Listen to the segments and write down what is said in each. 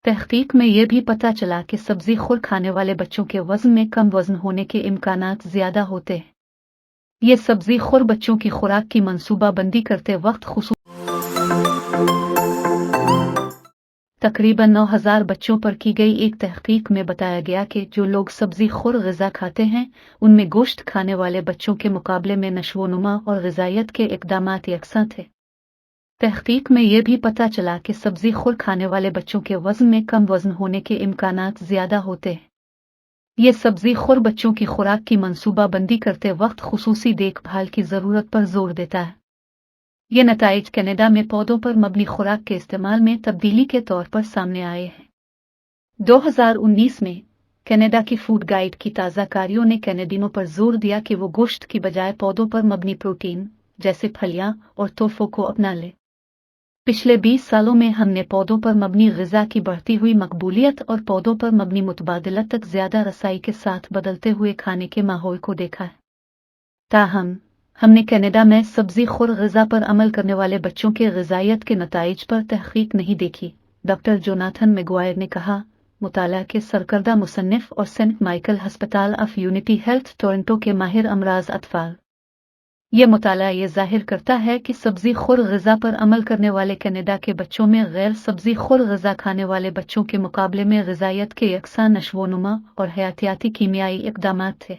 तहकीक में ये भी पता चला कि सब्जी खुर खाने वाले बच्चों के वजन में कम वजन होने के इम्कानात ज़्यादा होते हैं। ये सब्जी खुर बच्चों की खुराक की मंसूबाबंदी करते वक्त तकरीबन 9,000 बच्चों पर की गई एक तहकीक में बताया गया कि जो लोग सब्जी खुर ग़िज़ा खाते हैं उनमें गोश्त खाने वाले बच्चों के मुकाबले में नशोनुमा और ग़िज़ायत के इक़दामात यकसां थे। तहकीक में यह भी पता चला कि सब्जी खुर खाने वाले बच्चों के वजन में कम वजन होने के इम्कानात ज़्यादा होते हैं। ये सब्जी खुर बच्चों की खुराक की मंसूबाबंदी करते वक्त खुसूसी देखभाल की ज़रूरत पर जोर देता है। ये नताइज कनाडा में पौधों पर मबनी खुराक के इस्तेमाल में तब्दीली के तौर पर सामने आए हैं। 2019 में कनाडा की फूड गाइड की ताज़ा कारियों ने कैनेडियनों पर जोर दिया कि वो गोश्त की बजाय पौधों पर मबनी प्रोटीन जैसे फलियां और तोहफों को अपना ले। पिछले 20 सालों में हमने पौधों पर मबनी ग़िज़ा की बढ़ती हुई मकबूलियत और पौधों पर मबनी मुतबादला तक ज़्यादा रसाई के साथ बदलते हुए खाने के माहौल को देखा है। ताहम हमने कनाडा में सब्जी खुर ग़िज़ा पर अमल करने वाले बच्चों के ग़िज़ायत के नताइज पर तहकीक नहीं देखी। डॉक्टर जोनाथन मैगवायर ने कहा, मुताला के सरकर्दा मुसन्निफ और सेंट माइकल हस्पताल ऑफ यूनिटी हेल्थ टोरंटो के माहिर अमराज अतफाल। यह मुताला ये जाहिर करता है कि सब्जी खुर ग़िज़ा पर अमल करने वाले कनाडा के बच्चों में गैर सब्जी खुर ग़िज़ा खाने वाले बच्चों के मुकाबले में ग़िज़ायत के यकसां नशोनुमा और हयातियाती कीमियाई इक़दामात थे।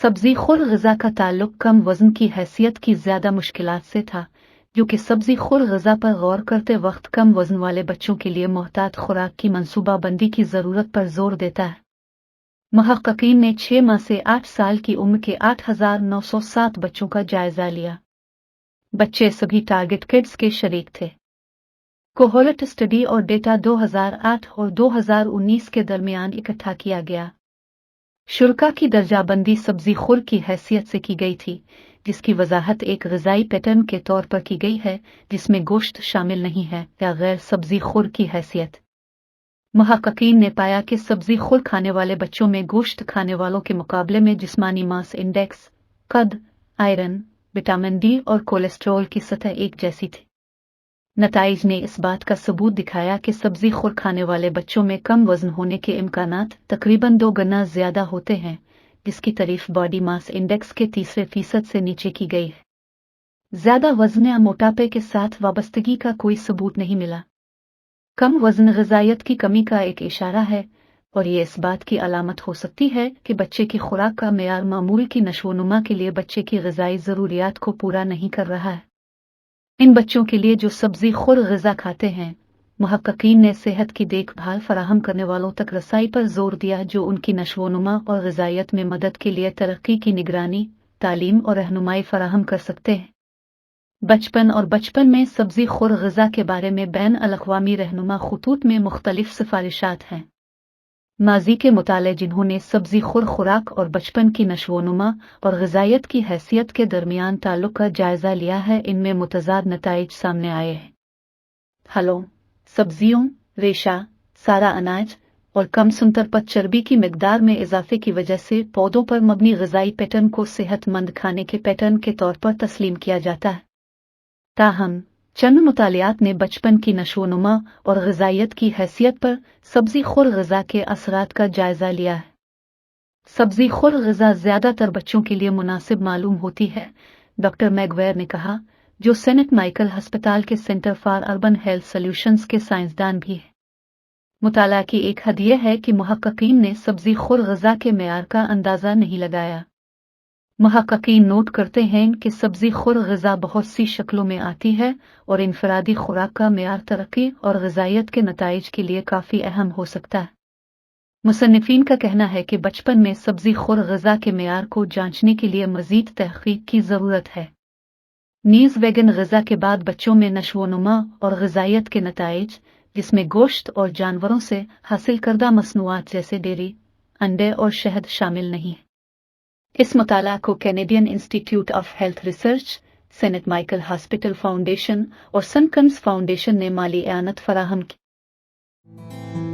सब्जी खुर ग़िज़ा का ताल्लुक कम वज़न की हैसियत की ज़्यादा मुश्किलात से था, जो कि सब्जी खुर ग़िज़ा पर गौर करते वक्त कम वज़न वाले बच्चों के लिए मोहतात खुराक की मंसूबाबंदी की ज़रूरत पर जोर देता है। मुहक्किकीन ने 6 माह से 8 साल की उम्र के 8,907 बच्चों का जायजा लिया। बच्चे सभी टारगेट किड्स के शरीक थे। कोहोर्ट स्टडी और डेटा 2008 और 2019 के दरमियान इकट्ठा किया गया। शुल्का की दर्जाबंदी सब्जी खुर की हैसियत से की गई थी, जिसकी वजाहत एक ग़िज़ाई पैटर्न के तौर पर की गई है जिसमें गोश्त शामिल नहीं है, या गैर सब्जी खुर की हैसियत। मुहक्किकीन ने पाया कि सब्जी खुर खाने वाले बच्चों में गोश्त खाने वालों के मुकाबले में जिस्मानी मास इंडेक्स, कद, आयरन, विटामिन डी और कोलेस्ट्रॉल की सतह एक जैसी थी। नताइज ने इस बात का सबूत दिखाया कि सब्जी खुर खाने वाले बच्चों में कम वजन होने के इम्कानात तकरीबन 2 गुना ज़्यादा होते हैं, जिसकी तारीफ बॉडी मास इंडेक्स के 30% से नीचे की गई है। ज़्यादा वजन या मोटापे के साथ वाबस्तगी का कोई सबूत नहीं मिला। कम वजन ग़िज़ायत की कमी का एक इशारा है, और ये इस बात की अलामत हो सकती है कि बच्चे की खुराक का मेयार मामूल की नशोनुमा के लिए बच्चे की ग़िज़ाई ज़रूरियात को पूरा नहीं कर रहा है। इन बच्चों के लिए जो सब्जी खुर ग़िज़ा खाते हैं, मुहक्किकीन ने सेहत की देखभाल फराहम करने वालों तक रसाई पर जोर दिया जो उनकी नशोनुमा और ग़िज़ायत में मदद के लिए तरक्की की निगरानी, तालीम और रहनुमाई फराहम कर सकते हैं। बचपन में सब्जी खुर ग़िज़ा के बारे में बैन अल-अक़वामी रहनुमा खुतूत में मुख्तलिफ सिफारिशात हैं। माजी के मुताले जिन्होंने सब्जी खुर खुराक और बचपन की नशोनुमा और ग़िज़ायत की हैसियत के दरमियान ताल्लुक़ का जायज़ा लिया है, इनमें मुतज़ाद नताइज सामने आए हैं। फलों, सब्जियों, रेशा, सारा अनाज और कम सुंतरपत चर्बी की मिकदार में इजाफे की वजह से पौधों पर मबनी ग़िज़ाई पैटर्न को सेहतमंद खाने के पैटर्न के तौर पर तस्लीम किया जाता है। ताहम चंद मुतालियात ने बचपन की नशोनुमा और ग़िज़ायत की हैसियत पर सब्जी खुर ग़िज़ा के असरात का जायज़ा लिया है। सब्जी खुर ग़िज़ा ज़्यादातर बच्चों के लिए मुनासिब मालूम होती है, डॉक्टर मैगवायर ने कहा, जो सेंट माइकल हस्पताल के centre for urban health solutions के साइंसदान भी हैं। मुताला की एक हद यह है कि मुहक्किकीन ने सब्जी खुर ग़िज़ा के मेयार का अंदाज़ा नहीं लगाया। मुहक्किकीन नोट करते हैं कि सब्जी खुर ग़िज़ा बहुत सी शक्लों में आती है और इनफरादी खुराक का मेयार तरक्की और ग़िज़ायत के नताइज के लिए काफ़ी अहम हो सकता है। मुसन्निफीन का कहना है कि बचपन में सब्जी खुर ग़िज़ा के मेयार को जांचने के लिए मज़ीद तहक़ीक़ की ज़रूरत है। नीज़ वेगन ग़िज़ा के बाद बच्चों में नशोनुमा और ग़िज़ायत के नताइज, जिसमें गोश्त और जानवरों से हासिल करदा मसनूआत जैसे डेयरी, अंडे और शहद शामिल नहीं है। इस मुताला को Canadian Institute of Health Research, Saint Michael Hospital Foundation और सनकन्स फाउंडेशन ने माली एआनत फराहम की।